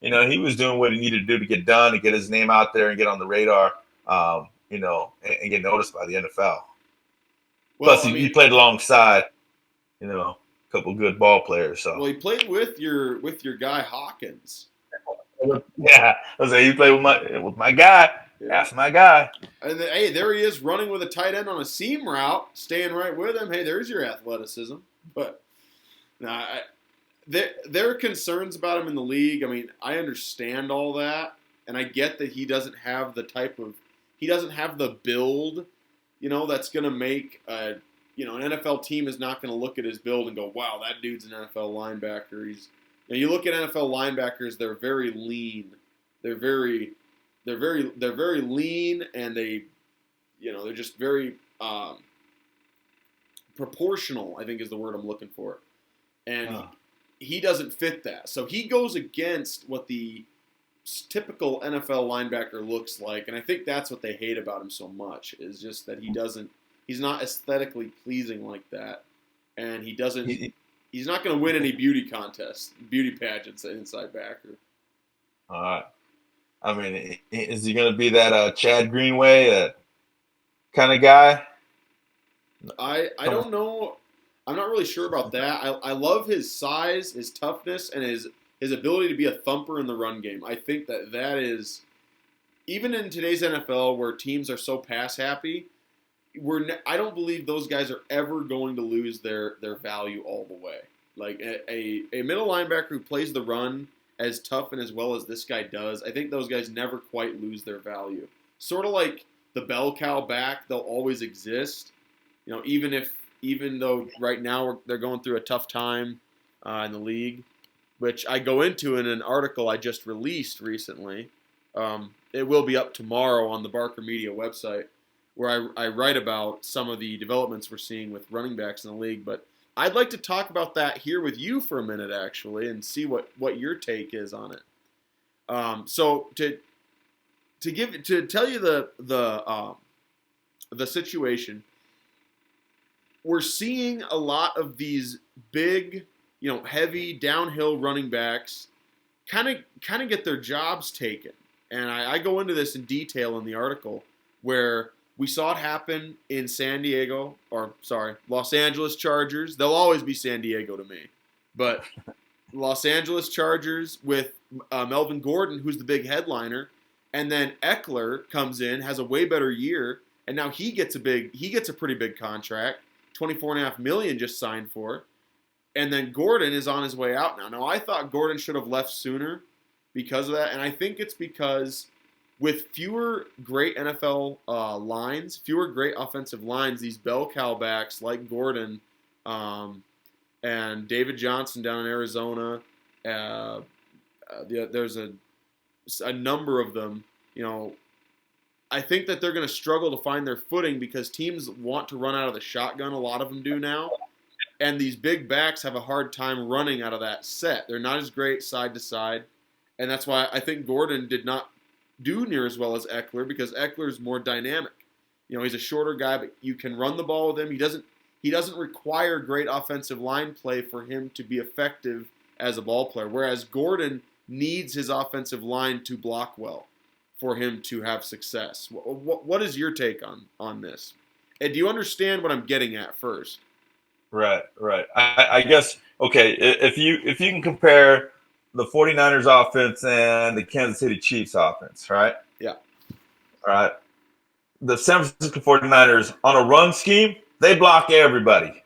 he was doing what he needed to do to get done, to get his name out there and get on the radar, and get noticed by the NFL. Plus, he played alongside, a couple good ball players. So he played with your guy Hawkins. Yeah, I was like, he played with my guy. Yeah. That's my guy. And hey, there he is running with a tight end on a seam route, staying right with him. Hey, there's your athleticism. But there are concerns about him in the league. I mean, I understand all that, and I get that he doesn't have the build, that's going to make an NFL team is not going to look at his build and go, wow, that dude's an NFL linebacker. You look at NFL linebackers, they're very lean. They're very lean, and they're just very proportional, I think is the word I'm looking for. And he doesn't fit that. So he goes against what the typical NFL linebacker looks like, and I think that's what they hate about him so much, is just that he's not aesthetically pleasing like that, and he's not going to win any beauty pageants at inside backer. All right. I mean, is he going to be that Chad Greenway kind of guy? I don't know. I'm not really sure about that. I love his size, his toughness, and his ability to be a thumper in the run game. I think that is, even in today's NFL where teams are so pass happy, I don't believe those guys are ever going to lose their value all the way. Like a middle linebacker who plays the run as tough and as well as this guy does, I think those guys never quite lose their value. Sort of like the bell cow back, they'll always exist. Even though right now they're going through a tough time in the league, which I go into in an article I just released recently. It will be up tomorrow on the Barker Media website, where I write about some of the developments we're seeing with running backs in the league. But I'd like to talk about that here with you for a minute, actually, and see what your take is on it. So to tell you the situation, we're seeing a lot of these big, heavy downhill running backs kind of get their jobs taken. And I go into this in detail in the article, where we saw it happen in Los Angeles Chargers. They'll always be San Diego to me. But Los Angeles Chargers with Melvin Gordon, who's the big headliner, and then Eckler comes in, has a way better year, and now he gets a pretty big contract. $24.5 million just signed for, and then Gordon is on his way out now. Now, I thought Gordon should have left sooner because of that, and I think it's because with fewer great NFL lines, fewer great offensive lines, these bell cow backs like Gordon and David Johnson down in Arizona, there's a number of them, I think that they're going to struggle to find their footing because teams want to run out of the shotgun. A lot of them do now. And these big backs have a hard time running out of that set. They're not as great side to side. And that's why I think Gordon did not do near as well as Eckler, because Eckler's more dynamic. He's a shorter guy, but you can run the ball with him. He doesn't require great offensive line play for him to be effective as a ball player, whereas Gordon needs his offensive line to block well for him to have success. What is your take on this? And do you understand what I'm getting at first? Right. I guess, okay, if you can compare the 49ers offense and the Kansas City Chiefs offense, right? Yeah. All right. The San Francisco 49ers, on a run scheme, they block everybody,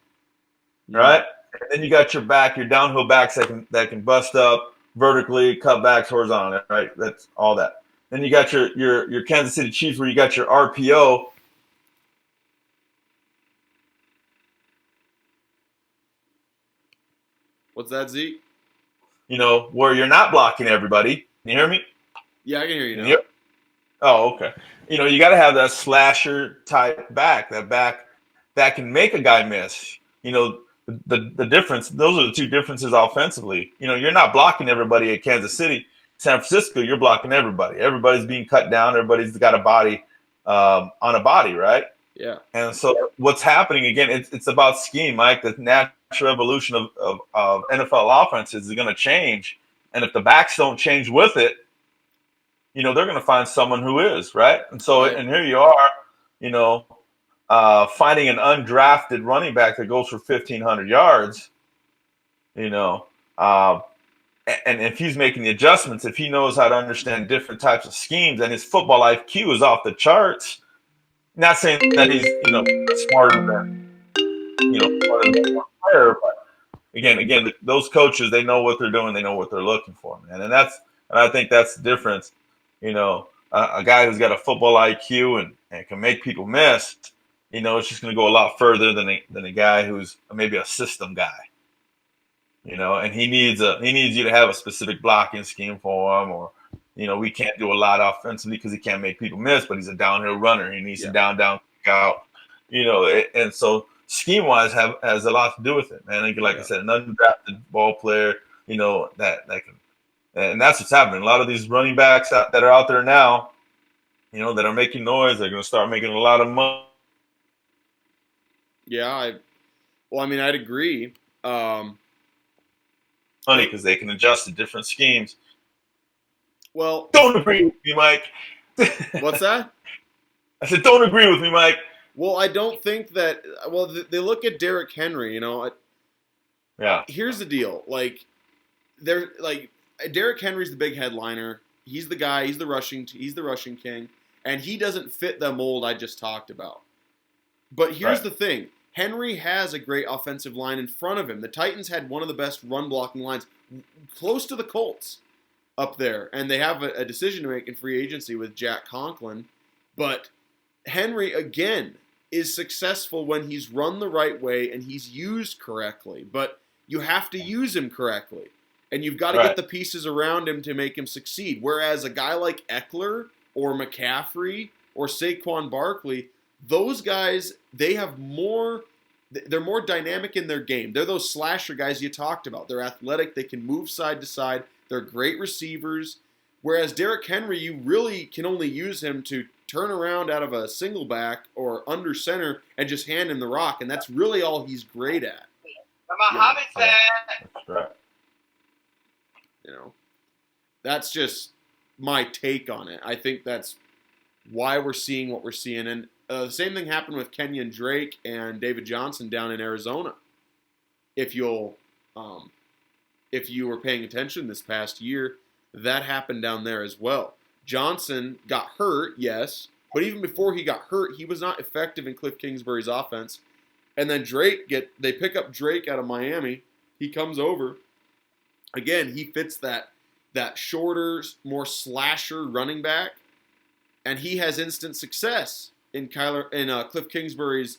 right? And then you got your downhill backs that can bust up vertically, cut backs horizontally, right? That's all that. Then you got your Kansas City Chiefs, where you got your RPO. What's that, Zeke? Where you're not blocking everybody. Can you hear me? Yeah, I can hear you now. Oh, okay. You got to have that slasher type back, that back that can make a guy miss. The difference, those are the two differences offensively. You're not blocking everybody at Kansas City. San Francisco, you're blocking everybody. Everybody's being cut down. Everybody's got a body on a body, right? Yeah. And so what's happening, again, it's about scheme, Mike. The natural evolution of NFL offenses is going to change. And if the backs don't change with it, they're going to find someone who is, right? And so, and here you are, finding an undrafted running back that goes for 1,500 yards, and if he's making the adjustments, if he knows how to understand different types of schemes, and his football IQ is off the charts. Not saying that he's smarter than smarter than one player, but again, those coaches, they know what they're doing, they know what they're looking for, man, and I think that's the difference. A guy who's got a football IQ and can make people miss, it's just going to go a lot further than a guy who's maybe a system guy. And he needs you to have a specific blocking scheme for him, or we can't do a lot offensively because he can't make people miss, but he's a downhill runner. He needs to down kick out. And so scheme wise has a lot to do with it, man. And like I said, an undrafted ball player, that can, and that's what's happening. A lot of these running backs that are out there now, that are making noise, they're going to start making a lot of money. Yeah, I'd agree. Funny because they can adjust to different schemes. Well, don't agree with me, Mike. What's that? I said, don't agree with me, Mike. Well, I don't think that. Well, they look at Derrick Henry. Yeah. Here's the deal. Derrick Henry's the big headliner. He's the guy. He's the rushing king, and he doesn't fit the mold I just talked about. But here's the thing. Henry has a great offensive line in front of him. The Titans had one of the best run blocking lines, close to the Colts up there. And they have a decision to make in free agency with Jack Conklin. But Henry, again, is successful when he's run the right way and he's used correctly. But you have to use him correctly. And you've got to get the pieces around him to make him succeed. Whereas a guy like Eckler or McCaffrey or Saquon Barkley, those guys, they're more dynamic in their game. They're those slasher guys you talked about. They're athletic. They can move side to side. They're great receivers. Whereas Derrick Henry, you really can only use him to turn around out of a single back or under center and just hand him the rock. And that's really all he's great at. That's right. That's just my take on it. I think that's why we're seeing what we're seeing. And the same thing happened with Kenyon Drake and David Johnson down in Arizona. If you were paying attention this past year, that happened down there as well. Johnson got hurt, yes, but even before he got hurt, he was not effective in Cliff Kingsbury's offense. And then they pick up Drake out of Miami. He comes over. Again, he fits that shorter, more slasher running back, and he has instant success in Cliff Kingsbury's,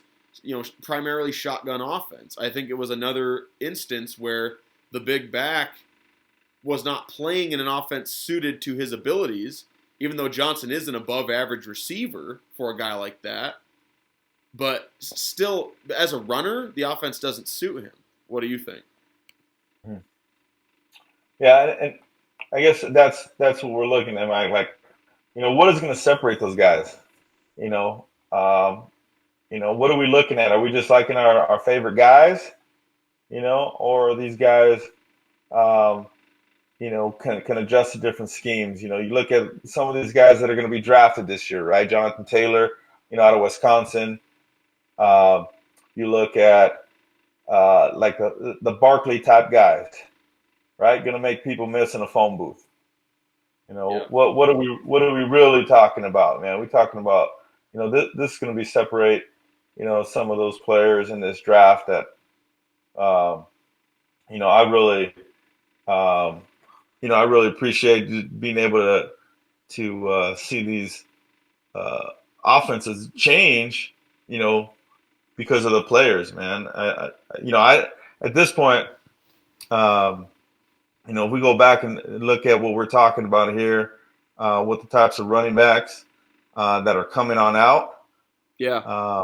primarily shotgun offense. I think it was another instance where the big back was not playing in an offense suited to his abilities, even though Johnson is an above-average receiver for a guy like that. But still, as a runner, the offense doesn't suit him. What do you think? Yeah, and I guess that's what we're looking at, Mike. Like, what is going to separate those guys? What are we looking at? Are we just liking our favorite guys? Or are these guys, can adjust to different schemes? You look at some of these guys that are going to be drafted this year, right? Jonathan Taylor, out of Wisconsin. You look at like the Barkley type guys, right? Going to make people miss in a phone booth. What are we really talking about, man? We're talking about, this is going to be separate, some of those players in this draft that, I really appreciate being able to see these offenses change, because of the players, man. I at this point, if we go back and look at what we're talking about here, with the types of running backs that are coming on out. Yeah.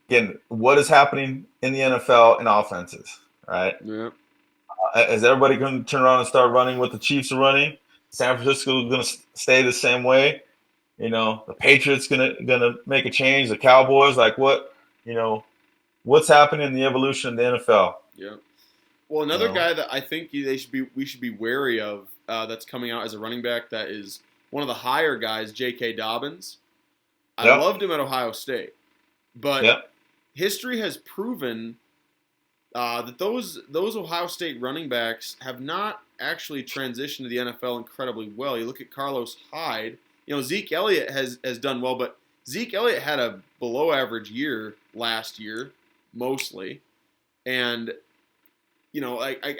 Again, what is happening in the NFL in offenses, right? Yeah. Is everybody going to turn around and start running what the Chiefs are running? San Francisco is going to stay the same way. The Patriots gonna make a change. The Cowboys, like what? What's happening in the evolution of the NFL? Yeah. Well, another guy that I think we should be wary of, that's coming out as a running back, that is one of the higher guys, J.K. Dobbins. I loved him at Ohio State, but history has proven that those Ohio State running backs have not actually transitioned to the NFL incredibly well. You look at Carlos Hyde. Zeke Elliott has done well, but Zeke Elliott had a below-average year last year, mostly. And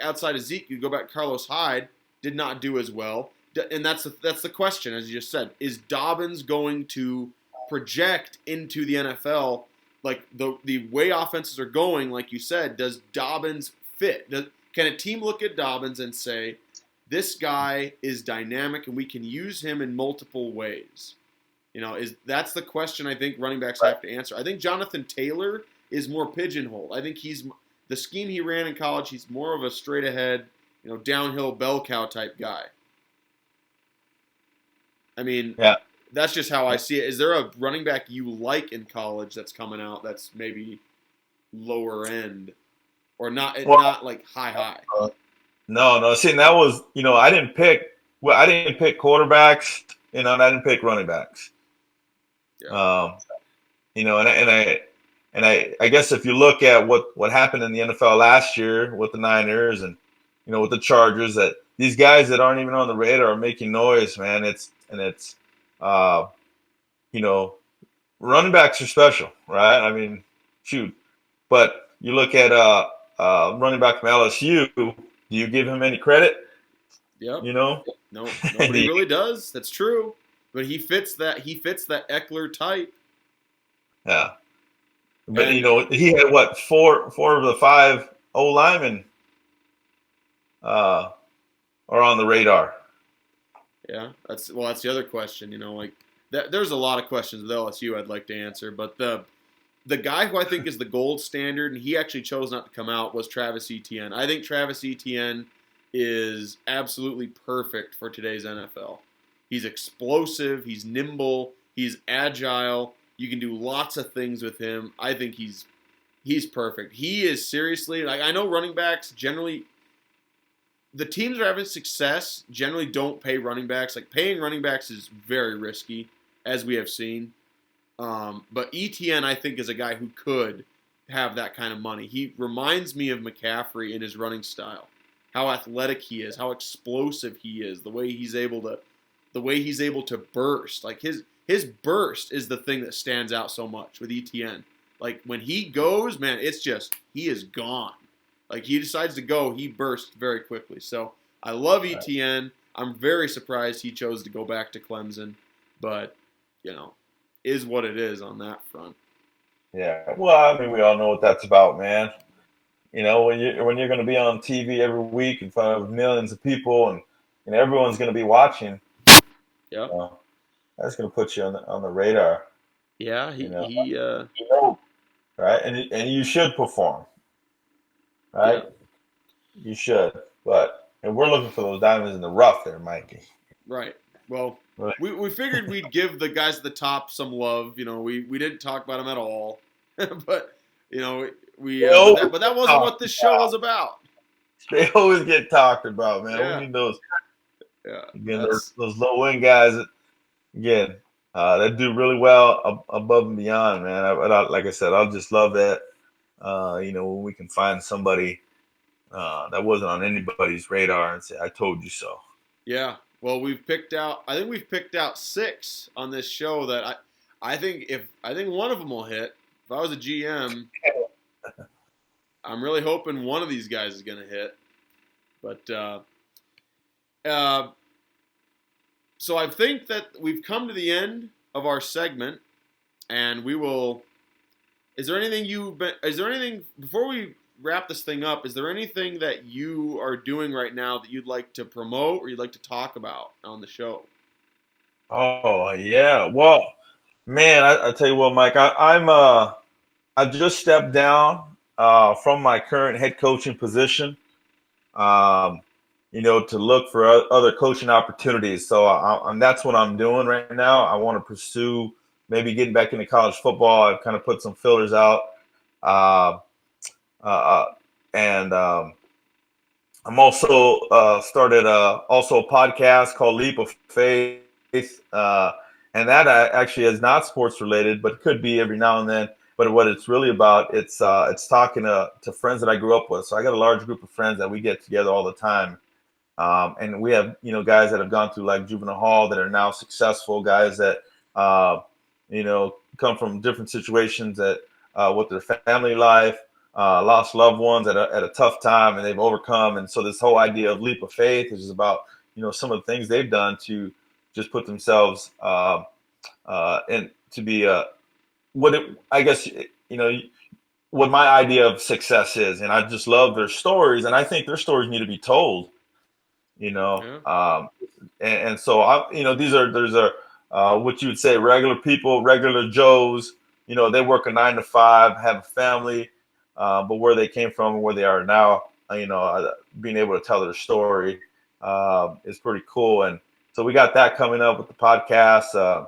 outside of Zeke, you go back. Carlos Hyde did not do as well, and that's the question, as you just said. Is Dobbins going to project into the NFL like the way offenses are going? Like you said, does Dobbins fit? Can a team look at Dobbins and say, this guy is dynamic and we can use him in multiple ways? That's the question I think running backs have to answer. I think Jonathan Taylor is more pigeonholed. I think the scheme he ran in college, he's more of a straight ahead, downhill bell cow type guy. I mean, that's just how I see it. Is there a running back you like in college that's coming out that's maybe lower end or not like high? No. See, that was, I didn't pick quarterbacks, and I didn't pick running backs. Yeah. And I guess if you look at what happened in the NFL last year with the Niners and with the Chargers, that these guys that aren't even on the radar are making noise, man. It's running backs are special, right? I mean, shoot. But you look at running back from LSU, do you give him any credit? Yep. No, nobody really does. That's true. But he fits that Eckler type. Yeah. But he had four of the 5 O linemen are on the radar. Yeah, that's the other question. There's a lot of questions with LSU I'd like to answer, but the guy who I think is the gold standard, and he actually chose not to come out, was Travis Etienne. I think Travis Etienne is absolutely perfect for today's NFL. He's explosive, he's nimble, he's agile. You can do lots of things with him. I think he's perfect. He is seriously, like, I know running backs generally, the teams that are having success generally don't pay running backs. Like, paying running backs is very risky, as we have seen. But Etienne, I think, is a guy who could have that kind of money. He reminds me of McCaffrey in his running style, how athletic he is, how explosive he is, the way he's able to burst. Like, his burst is the thing that stands out so much with Etienne. Like, when he goes, man, it's just, he is gone. Like, he decides to go, he bursts very quickly. So, I love Etienne. I'm very surprised he chose to go back to Clemson. But, is what it is on that front. Yeah. Well, I mean, we all know what that's about, man. When you're going to be on TV every week in front of millions of people and everyone's going to be watching. Yeah. That's going to put you on the radar. Yeah, right? And you should perform. Right? Yeah. You should. And we're looking for those diamonds in the rough there, Mikey. Right. Well, we figured we'd give the guys at the top some love. We didn't talk about them at all. But, but that wasn't what this show was about. They always get talked about, man. Yeah. We need those. Yeah. Again, those low-end guys, that do really well above and beyond, man. Like I said, I'll just love that, when we can find somebody that wasn't on anybody's radar and say, I told you so. Yeah. Well, we've picked out 6 on this show that I think one of them will hit. If I was a GM, I'm really hoping one of these guys is going to hit. But so I think that we've come to the end of our segment, and we will. Is there anything before we wrap this thing up? Is there anything that you are doing right now that you'd like to promote or you'd like to talk about on the show? Oh yeah, well, man, I tell you what, Mike, I just stepped down from my current head coaching position. To look for other coaching opportunities. So that's what I'm doing right now. I want to pursue maybe getting back into college football. I've kind of put some fillers out. And I'm also started also a podcast called Leap of Faith. And that actually is not sports related, but it could be every now and then. But what it's really about, it's talking to friends that I grew up with. So I got a large group of friends that we get together all the time. And we have, guys that have gone through like juvenile hall that are now successful, guys that, come from different situations that with their family life. lost loved ones at a tough time, and they've overcome. And so this whole idea of leap of faith is about, some of the things they've done to just put themselves and to be I guess, what my idea of success is. And I just love their stories, and I think their stories need to be told. Yeah. And so there's what you would say regular people, regular Joes. They work a 9 to 5, have a family, but where they came from and where they are now, being able to tell their story is pretty cool. And so we got that coming up with the podcast.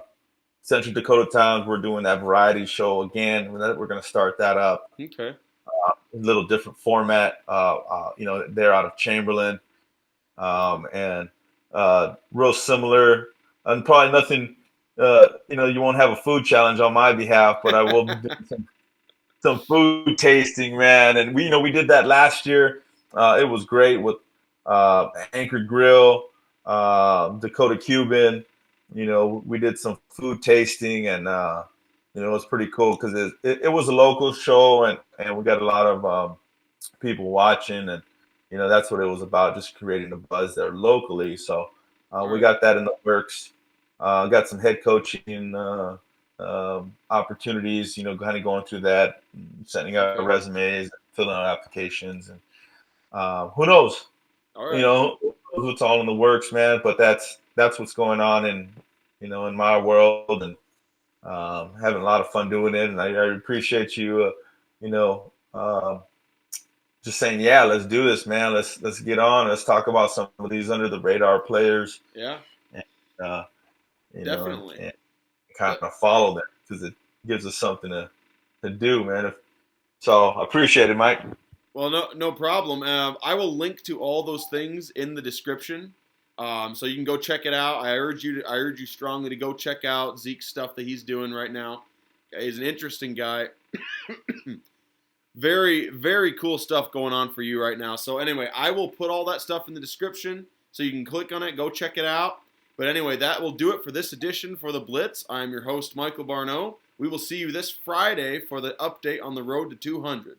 Central Dakota Towns, we're doing that variety show again. We're going to start that up. Okay. A little different format. They're out of Chamberlain. And real similar, and probably nothing. You won't have a food challenge on my behalf, but I will be doing some food tasting, man. And we did that last year. It was great with Anchor Grill, Dakota Cuban. We did some food tasting, and it was pretty cool because it was a local show, and we got a lot of people watching, and that's what it was about, just creating a buzz there locally. So we got that in the works. Got some head coaching opportunities, kind of going through that, sending out resumes, filling out applications, and who knows? All right. It's all in the works, man. But that's what's going on in my world, and having a lot of fun doing it. And I appreciate you, just saying, yeah, let's do this, man. Let's get on. Let's talk about some of these under the radar players. Yeah. And, definitely. And kind of follow them, because it gives us something to do, man. So I appreciate it, Mike. Well, no problem. I will link to all those things in the description, so you can go check it out. I urge you strongly to go check out Zeke's stuff that he's doing right now. He's an interesting guy. Very, very cool stuff going on for you right now. So anyway, I will put all that stuff in the description so you can click on it, go check it out. But anyway, that will do it for this edition for the Blitz. I'm your host, Michael Barnaud. We will see you this Friday for the update on the road to 200.